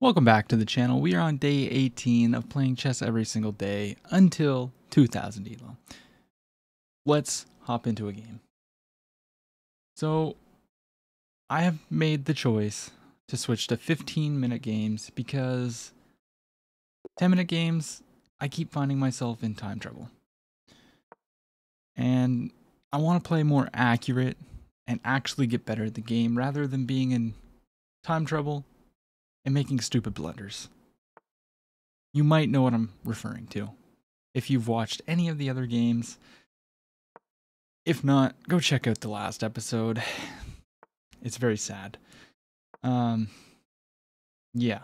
Welcome back to the channel. We are on day 18 of playing chess every single day until 2000 Elo. Let's hop into a game. So, I have made the choice to switch to 15-minute games because 10-minute games, I keep finding myself in time trouble. And I want to play more accurate and actually get better at the game rather than being in time trouble and making stupid blunders. You might know what I'm referring to if you've watched any of the other games. If not, go check out the last episode. It's very sad. Yeah.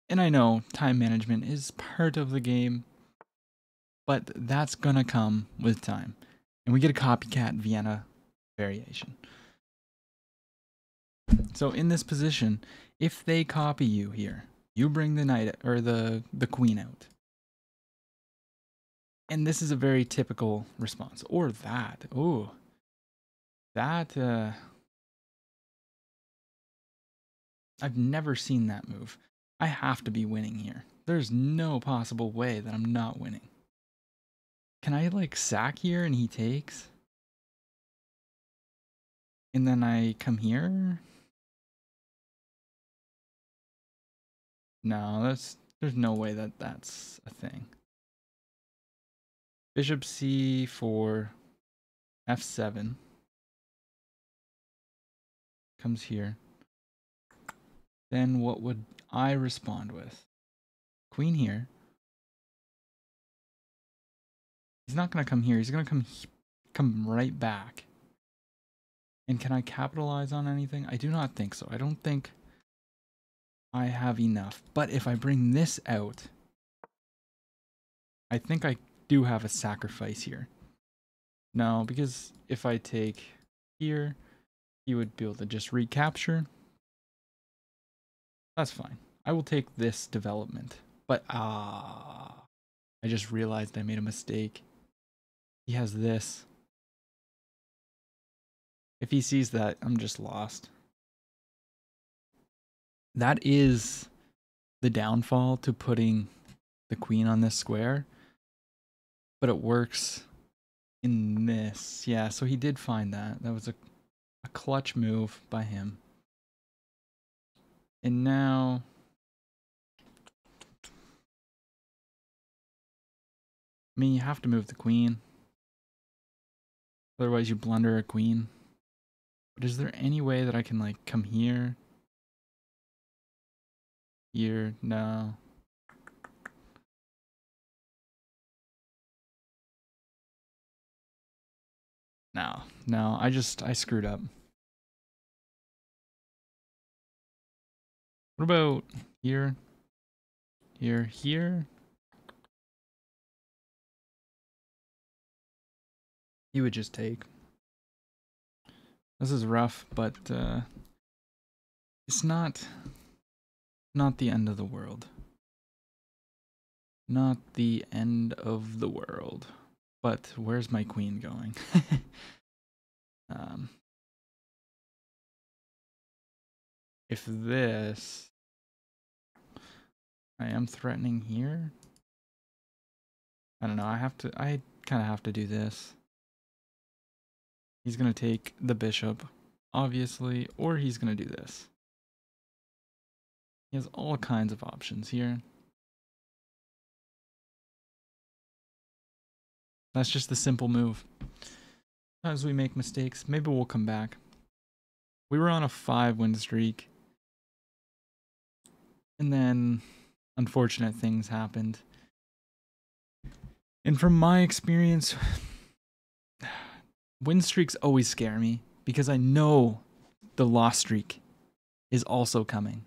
And I know time management is part of the game, but that's gonna come with time. And we get a copycat Vienna variation. So in this position, if they copy you here, you bring the knight or the queen out. And this is a very typical response. Or that. Ooh. That I've never seen that move. I have to be winning here. There's no possible way that I'm not winning. Can I like sack here and he takes? And then I come here? No, there's no way that that's a thing. Bishop c4, f7. Comes here. Then what would I respond with? Queen here. He's not going to come here. He's going to come right back. And can I capitalize on anything? I do not think so. I don't think I have enough. But if I bring this out, I think I do have a sacrifice here. No, because if I take here, he would be able to just recapture. That's fine. I will take this development. But I just realized I made a mistake. He has this. If he sees that, I'm just lost. That is the downfall to putting the queen on this square. But it works in this. Yeah, so he did find that. That was a clutch move by him. And now I mean, you have to move the queen. Otherwise you blunder a queen. But is there any way that I can like come here? Here? No. No, I screwed up. What about here? Here? He would just take. This is rough, but it's not the end of the world. Not the end of the world. But where's my queen going? If this, I am threatening here. I don't know. I kind of have to do this. He's going to take the bishop, obviously, or he's going to do this. He has all kinds of options here. That's just the simple move. Sometimes we make mistakes. Maybe we'll come back. We were on a 5-win streak. And then unfortunate things happened. And from my experience, win streaks always scare me because I know the loss streak is also coming.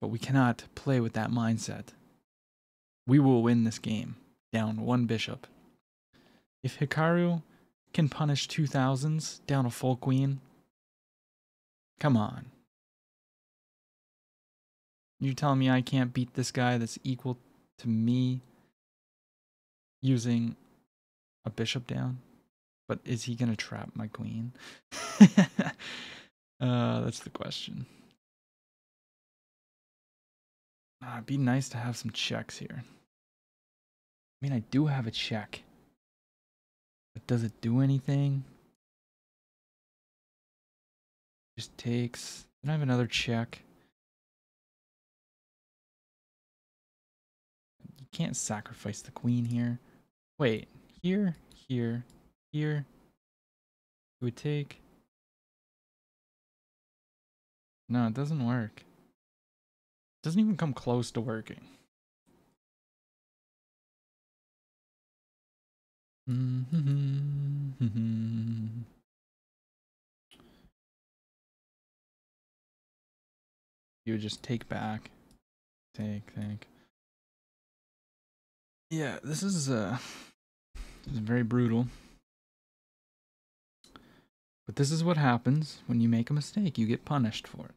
But we cannot play with that mindset. We will win this game down 1 bishop. If Hikaru can punish 2000s down a full queen, come on. You're telling me I can't beat this guy that's equal to me using a bishop down? But is he going to trap my queen? That's the question. It'd be nice to have some checks here. I mean, I do have a check. But does it do anything? Just takes. Then I have another check. You can't sacrifice the queen here. Wait, here, here, here. It would take. No, it doesn't work. It doesn't even come close to working. You would just take back. Take. Yeah, this is very brutal. But this is what happens when you make a mistake. You get punished for it.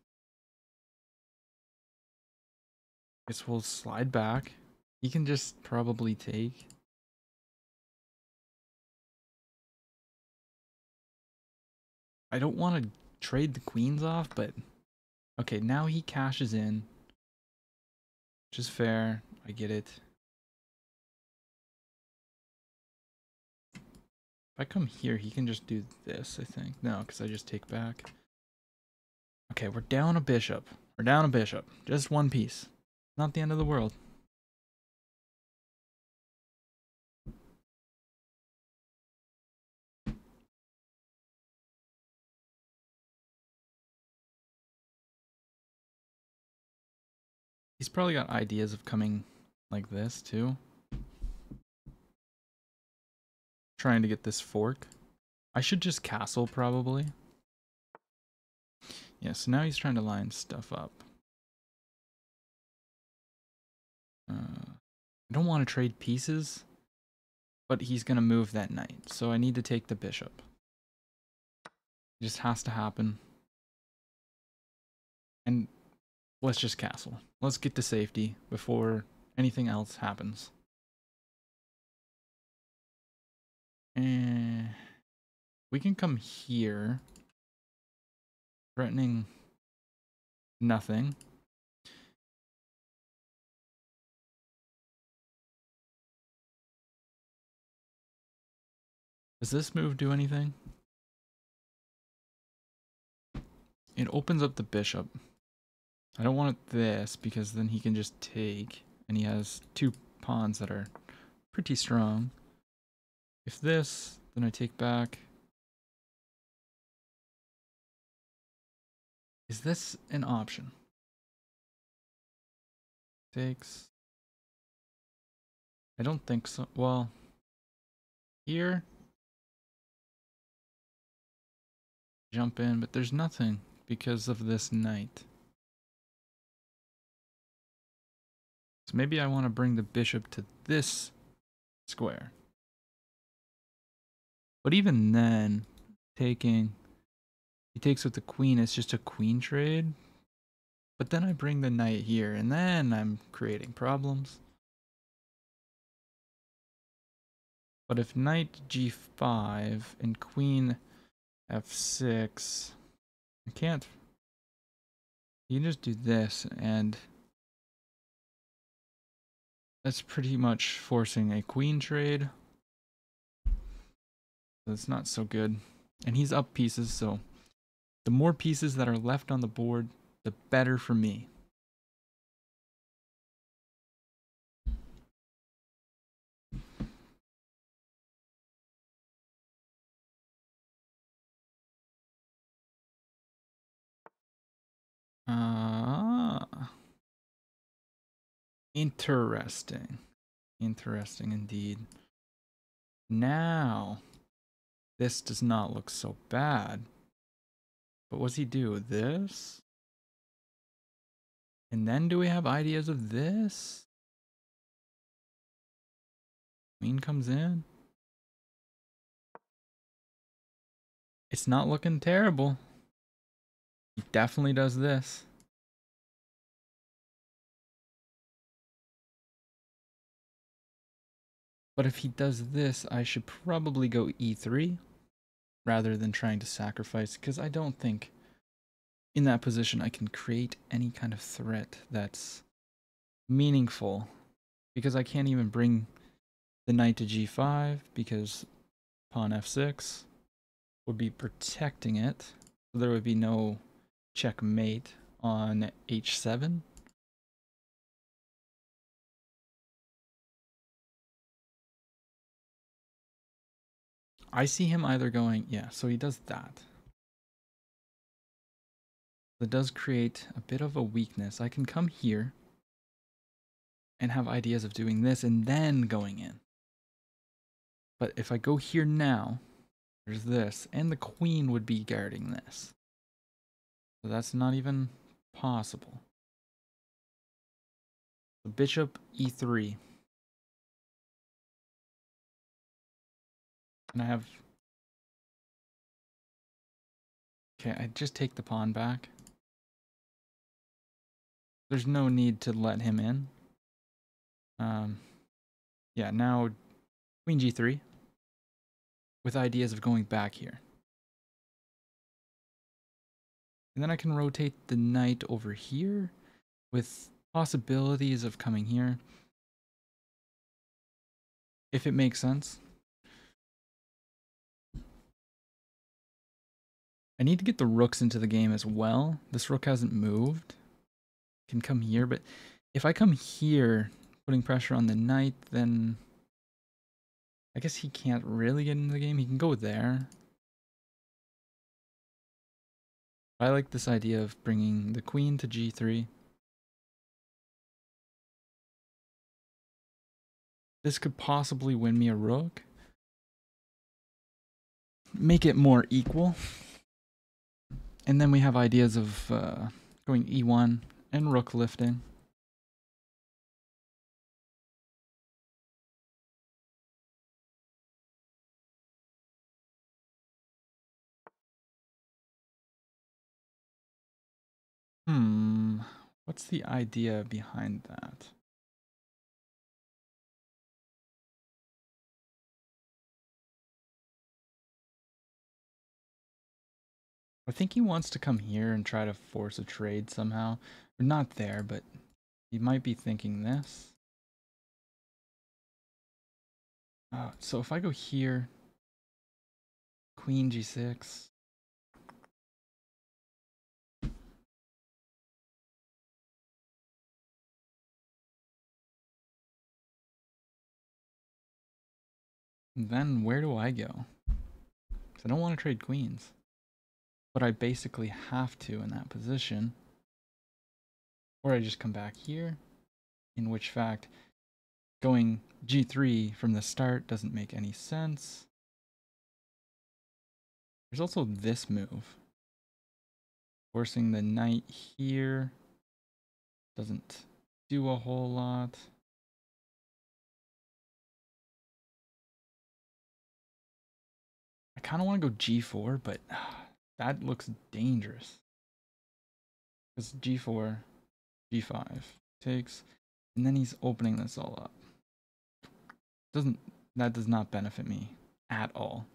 Guess we'll slide back. He can just probably take. I don't want to trade the queens off, but okay, now he cashes in, which is fair. I get it. If I come here, he can just do this, I think. No, because I just take back. Okay, we're down a bishop. We're down a bishop. Just one piece. Not the end of the world. He's probably got ideas of coming like this, too. Trying to get this fork. I should just castle, probably. Yeah, so now he's trying to line stuff up. I don't want to trade pieces, but he's going to move that knight, so I need to take the bishop. It just has to happen. And let's just castle. Let's get to safety before anything else happens. And we can come here, threatening nothing. Does this move do anything? It opens up the bishop. I don't want this because then he can just take, and he has two pawns that are pretty strong. If this, then I take back. Is this an option? Takes. I don't think so. Well, here. Jump in, but there's nothing because of this knight. So maybe I want to bring the bishop to this square. But even then, taking, he takes with the queen, it's just a queen trade. But then I bring the knight here, and then I'm creating problems. But if knight g5 and queen f6, I can't. You can just do this, and that's pretty much forcing a queen trade. That's not so good. And he's up pieces, so the more pieces that are left on the board, the better for me. Interesting. Interesting indeed. Now, this does not look so bad. But what's he do? This? And then do we have ideas of this? Queen comes in. It's not looking terrible. He definitely does this. But if he does this, I should probably go e3 rather than trying to sacrifice, because I don't think in that position I can create any kind of threat that's meaningful because I can't even bring the knight to g5 because pawn f6 would be protecting it. So there would be no checkmate on h7. I see him either going, yeah, so he does that. That does create a bit of a weakness. I can come here and have ideas of doing this and then going in. But if I go here now, there's this, and the queen would be guarding this. So that's not even possible. So bishop e3. And I have... Okay, I just take the pawn back. There's no need to let him in. Yeah, now queen g3 with ideas of going back here. And then I can rotate the knight over here with possibilities of coming here. If it makes sense. I need to get the rooks into the game as well. This rook hasn't moved. Can come here, but if I come here, putting pressure on the knight, then I guess he can't really get into the game. He can go there. I like this idea of bringing the queen to g3. This could possibly win me a rook. Make it more equal. And then we have ideas of going e1 and rook lifting. What's the idea behind that? I think he wants to come here and try to force a trade somehow. Or not there, but he might be thinking this. So if I go here, queen g6. Then where do I go? Because I don't want to trade queens. But I basically have to in that position. Or I just come back here. In which fact, going g3 from the start doesn't make any sense. There's also this move. Forcing the knight here doesn't do a whole lot. I kind of want to go g4, but that looks dangerous. Because g4, g5 takes, and then he's opening this all up. That does not benefit me at all.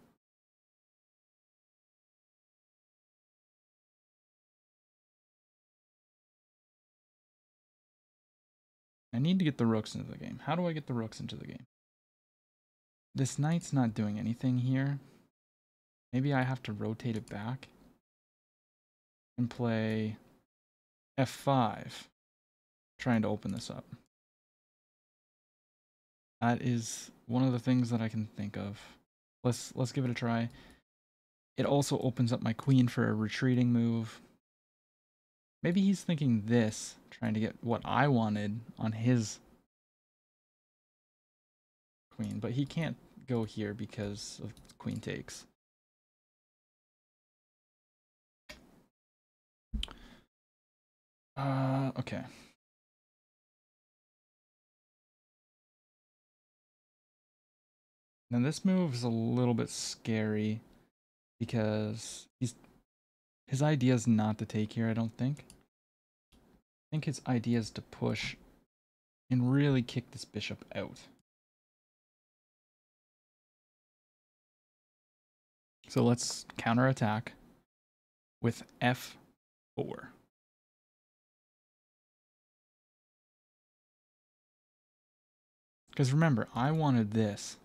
I need to get the rooks into the game. How do I get the rooks into the game? This knight's not doing anything here. Maybe I have to rotate it back and play f5, trying to open this up. That is one of the things that I can think of. Let's give it a try. It also opens up my queen for a retreating move. Maybe he's thinking this, trying to get what I wanted on his queen, but he can't go here because of queen takes. Okay. Now this move is a little bit scary because his idea is not to take here, I don't think. I think his idea is to push and really kick this bishop out. So let's counterattack with f4. Because remember, I wanted this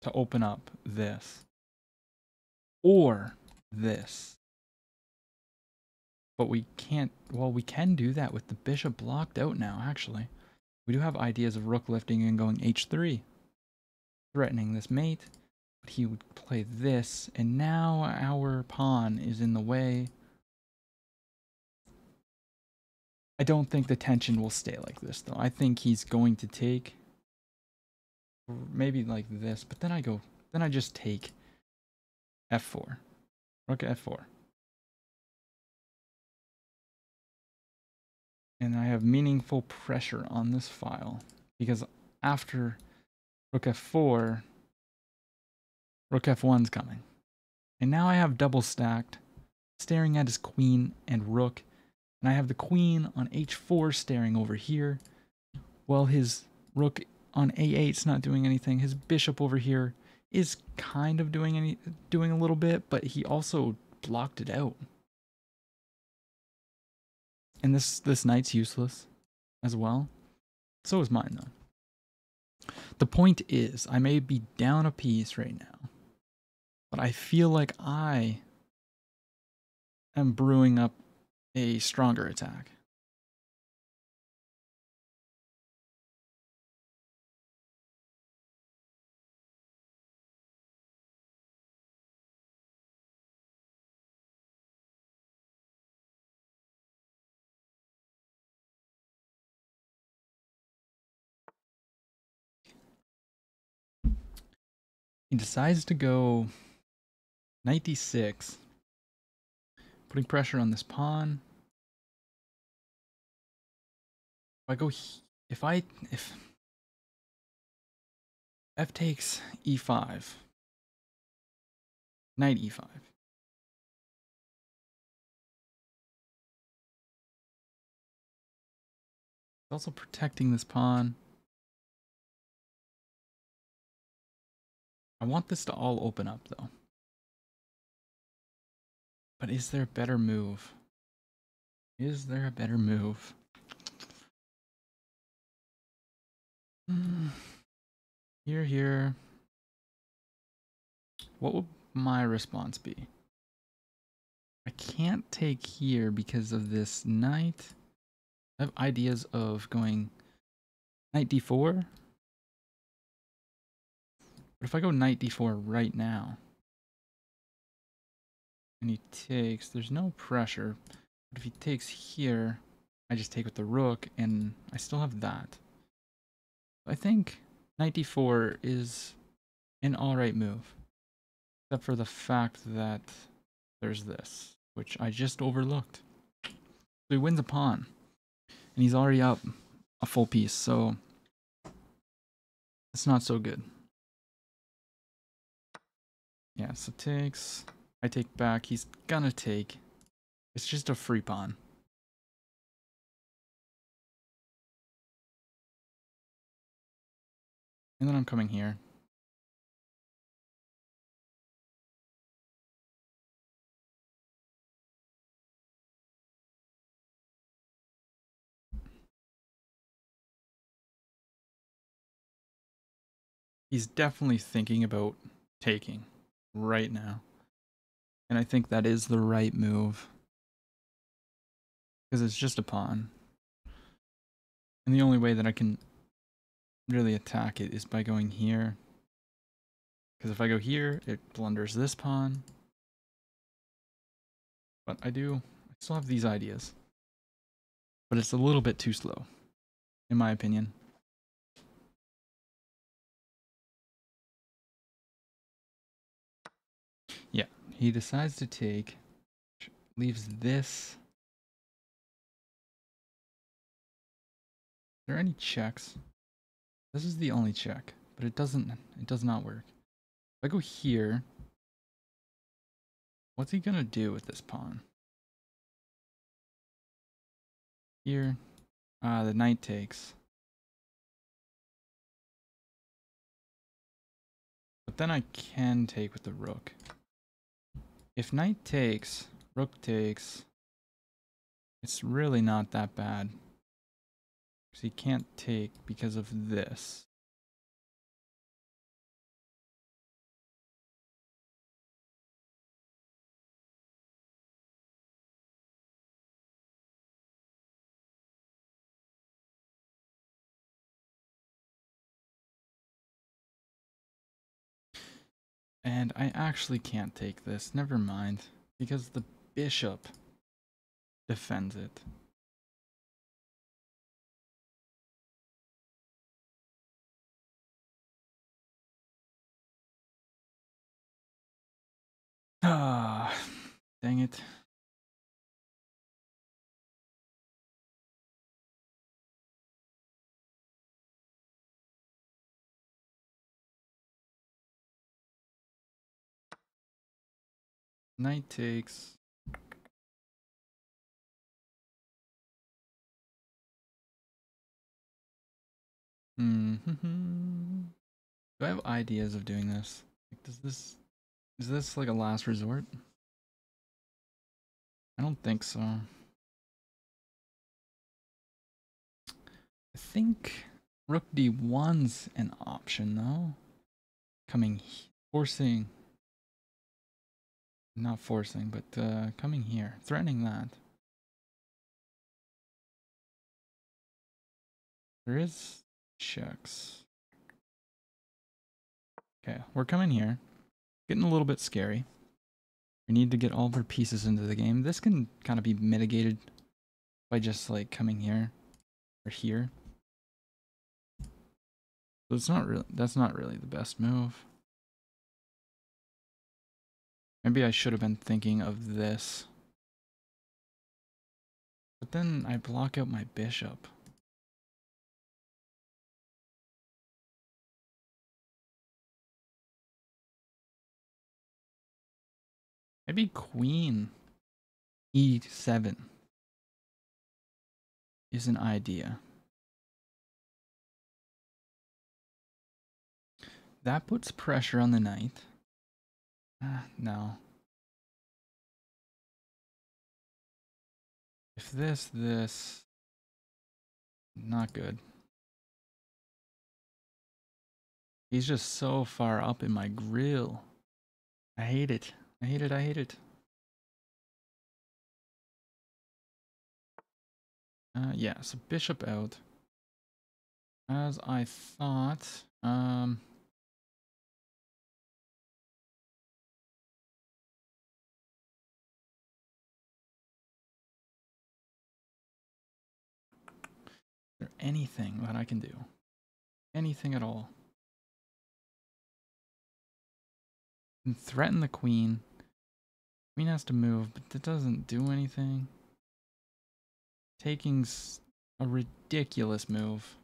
to open up this. Or this. But we can't, well, we can do that with the bishop blocked out now, actually. We do have ideas of rook lifting and going h3. Threatening this mate. But he would play this, and now our pawn is in the way. I don't think the tension will stay like this, though. I think he's going to take, maybe like this, but then I just take f4. Rook f4. And I have meaningful pressure on this file, because after rook f4, rook f1's coming. And now I have double stacked, staring at his queen and rook. And I have the queen on h4 staring over here, while his rook on a8's not doing anything. His bishop over here is kind of doing a little bit, but he also blocked it out. And this knight's useless as well. So is mine, though. The point is, I may be down a piece right now, but I feel like I am brewing up a stronger attack. He decides to go knight d6, putting pressure on this pawn. If f takes e5, knight e5. Also protecting this pawn. I want this to all open up, though. But is there a better move? Is there a better move? Here. What would my response be? I can't take here because of this knight. I have ideas of going knight d4. But if I go knight d4 right now, and he takes, there's no pressure. But if he takes here, I just take with the rook, and I still have that. I think knight d4 is an alright move. Except for the fact that there's this, which I just overlooked. So he wins a pawn. And he's already up a full piece, so it's not so good. Yeah, so takes. I take back. He's gonna take. It's just a free pawn. And then I'm coming here. He's definitely thinking about taking right now. And I think that is the right move. Because it's just a pawn. And the only way that I can really attack it is by going here. Because if I go here, it blunders this pawn. But I still have these ideas. But it's a little bit too slow, in my opinion. Yeah, he decides to take, leaves this. Are there any checks? This is the only check, but it does not work. If I go here, what's he gonna do with this pawn? Here, the knight takes. But then I can take with the rook. If knight takes, rook takes, it's really not that bad. Because he can't take because of this. And I actually can't take this. Never mind. Because the bishop defends it. Ah, dang it. Knight takes. Mm-hmm. Do I have ideas of doing this? Like, is this like a last resort? I don't think so. I think Rook D1's an option though. Forcing, not forcing, but coming here, threatening that. There is checks. Okay, we're coming here. Getting a little bit scary. We need to get all of our pieces into the game. This can kind of be mitigated by just like coming here or here. So it's not really, that's not really the best move. Maybe I should have been thinking of this. But then I block out my bishop. Maybe queen e7 is an idea. That puts pressure on the knight. No. If this, not good. He's just so far up in my grill. I hate it. I hate it. I hate it. Yeah, so bishop out. As I thought. Is there anything that I can do? Anything at all? And threaten the queen. Queen has to move, but that doesn't do anything. Taking's a ridiculous move.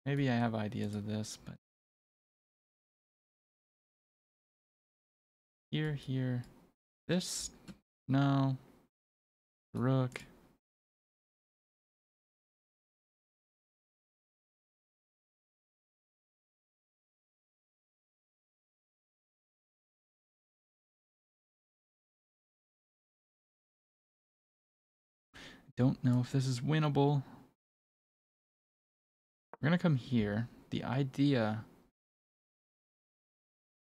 Maybe I have ideas of this, but here. This, no. Rook. Don't know if this is winnable. We're gonna come here. The idea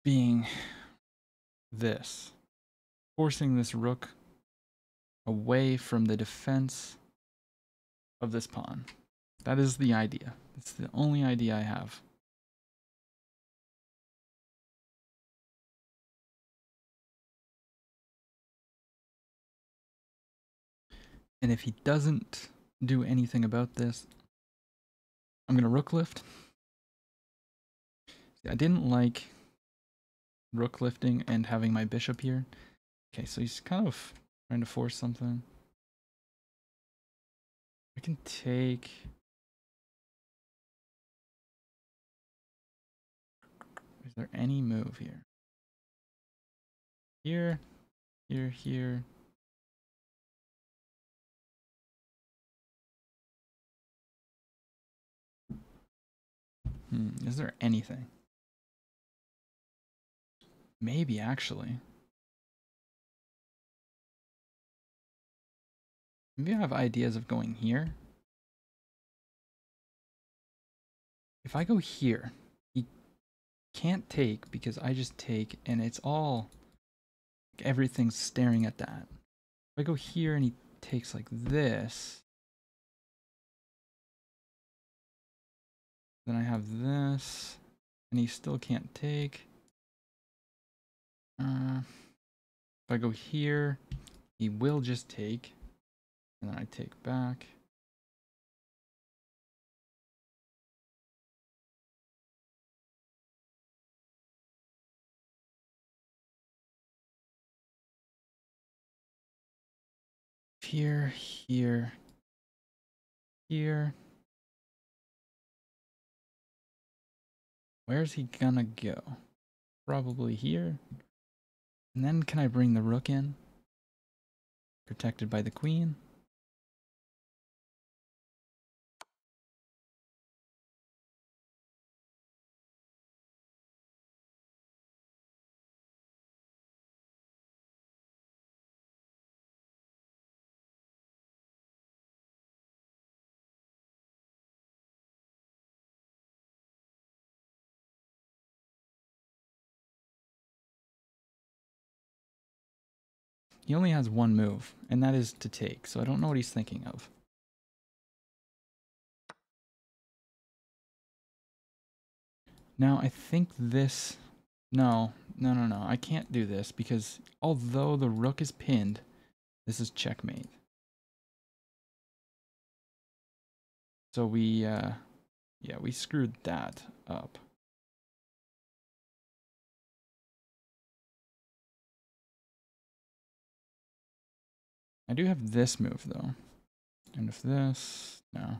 being this. Forcing this rook away from the defense of this pawn. That is the idea. It's the only idea I have. And if he doesn't do anything about this, I'm gonna rook lift. See, I didn't like rook lifting and having my bishop here. Okay, so he's kind of trying to force something. I can take... Is there any move here? Here. Is there anything? Maybe, actually. Maybe I have ideas of going here. If I go here, he can't take because I just take and it's all... Everything's staring at that. If I go here and he takes like this, then I have this. And he still can't take. If I go here, he will just take. And then I take back. Here, here, here. Where's he gonna go? Probably here. And then can I bring the rook in? Protected by the queen. He only has one move, and that is to take, so I don't know what he's thinking of. Now, I think this... No, I can't do this, because although the rook is pinned, this is checkmate. So we, yeah, we screwed that up. I do have this move, though. And if this... No.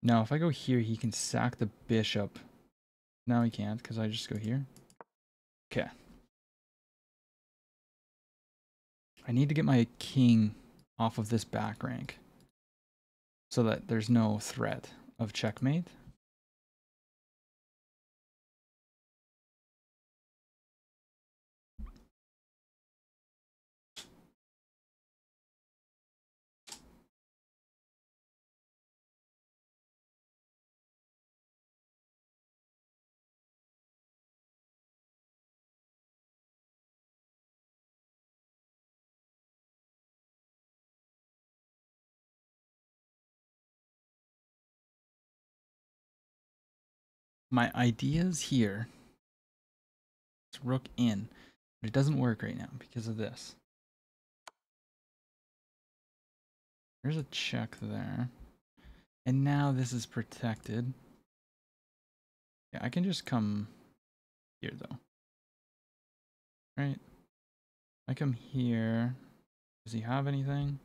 Now, if I go here, he can sack the bishop. No, he can't, because I just go here. Okay. I need to get my king off of this back rank so that there's no threat of checkmate. My ideas here is rook in, but it doesn't work right now because of this. There's a check there. And now this is protected. Yeah, I can just come here though. Right? I come here. Does he have anything?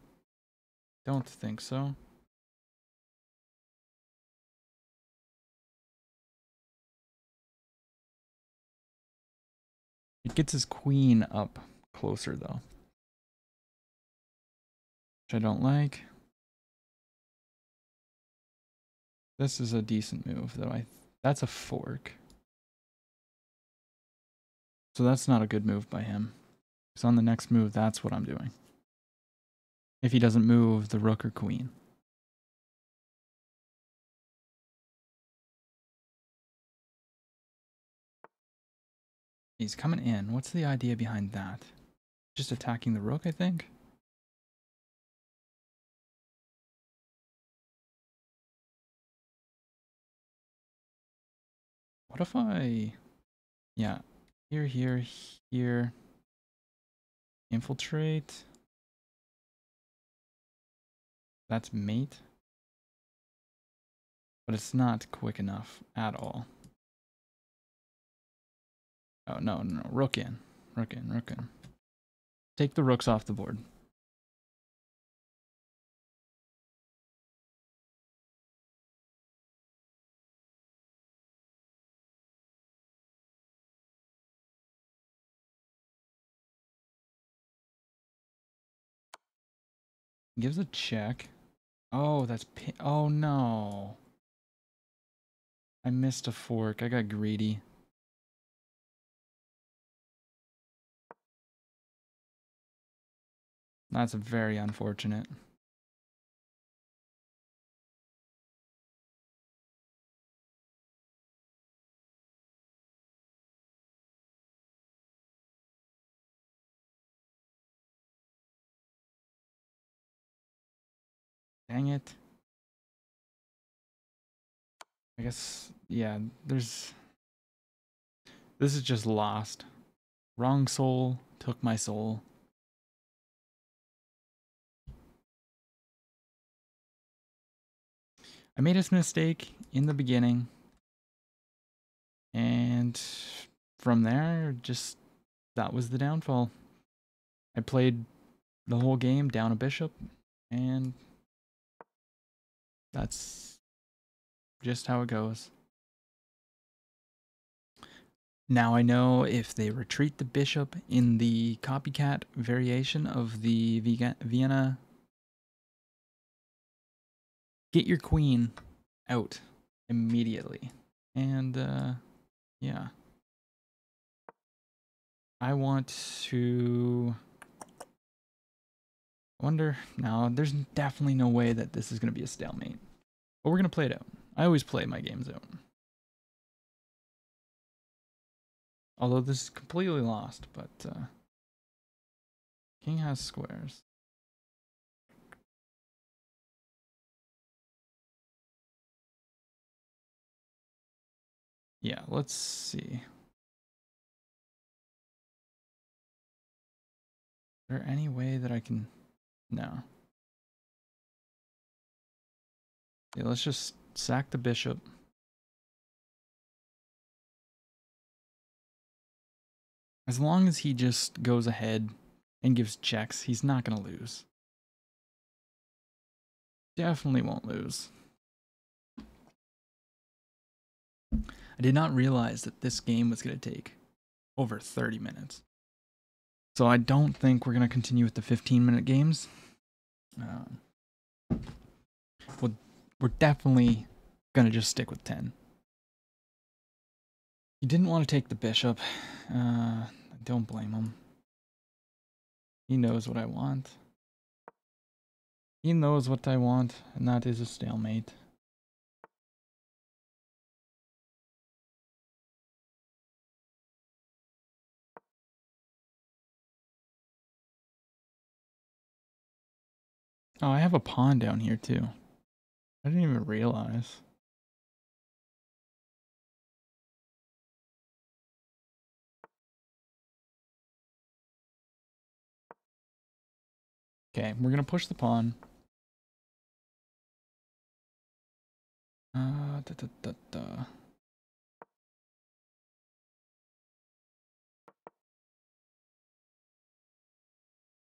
Don't think so. It gets his queen up closer though, which I don't like. This is a decent move though. That's a fork. So that's not a good move by him. So on the next move, that's what I'm doing. If he doesn't move the rook or queen. He's coming in. What's the idea behind that? Just attacking the rook, I think? What if I... Yeah. Here, here, here. Infiltrate. That's mate. But it's not quick enough at all. Oh, no. Rook in. Rook in, rook in. Take the rooks off the board. Gives a check. Oh, that's... Oh, no. I missed a fork. I got greedy. That's very unfortunate. Dang it. I guess, yeah, this is just lost. Wrong soul took my soul. I made a mistake in the beginning. And from there, just that was the downfall. I played the whole game down a bishop, and that's just how it goes. Now I know if they retreat the bishop in the copycat variation of the Vienna, get your queen out immediately. And yeah. I want to wonder, now there's definitely no way that this is going to be a stalemate. But we're going to play it out. I always play my games out. Although this is completely lost, but king has squares. Yeah, let's see. Is there any way that I can... No. Yeah, let's just sack the bishop. As long as he just goes ahead and gives checks, he's not going to lose. Definitely won't lose. I did not realize that this game was going to take over 30 minutes. So I don't think we're going to continue with the 15-minute games. We're definitely going to just stick with 10. He didn't want to take the bishop. I don't blame him. He knows what I want. He knows what I want, and that is a stalemate. Oh, I have a pawn down here too. I didn't even realize. Okay, we're gonna push the pawn. It'd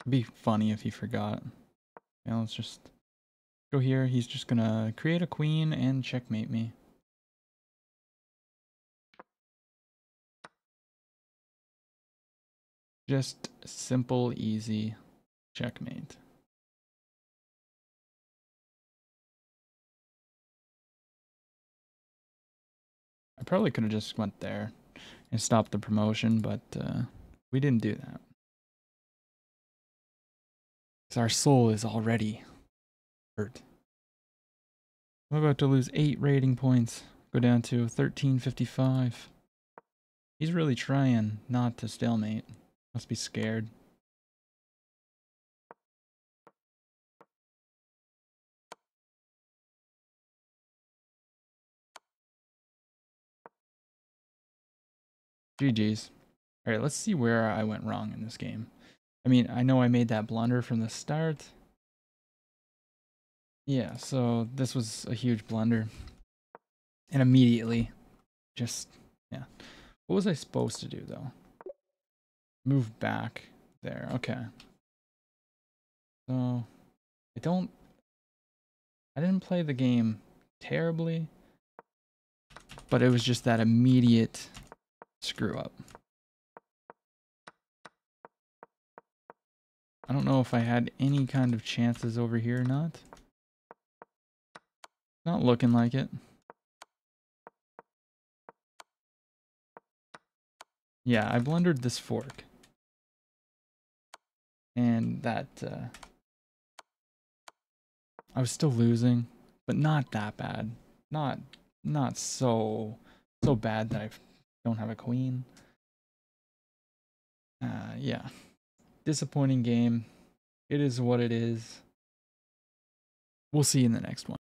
be funny if he forgot. Yeah, let's just go here. He's just gonna create a queen and checkmate me. Just simple, easy checkmate. I probably could have just went there and stopped the promotion, but we didn't do that. Because our soul is already hurt. I'm about to lose 8 rating points. Go down to 1355. He's really trying not to stalemate. Must be scared. GG's. Alright, let's see where I went wrong in this game. I mean, I know I made that blunder from the start. Yeah, so this was a huge blunder. And immediately, just, yeah. What was I supposed to do, though? Move back there. Okay. So, I didn't play the game terribly, but it was just that immediate screw up. I don't know if I had any kind of chances over here or not. Not looking like it. Yeah, I blundered this fork. And that, I was still losing, but not that bad. Not so bad that I don't have a queen. Yeah. Disappointing game. It is what it is. We'll see you in the next one.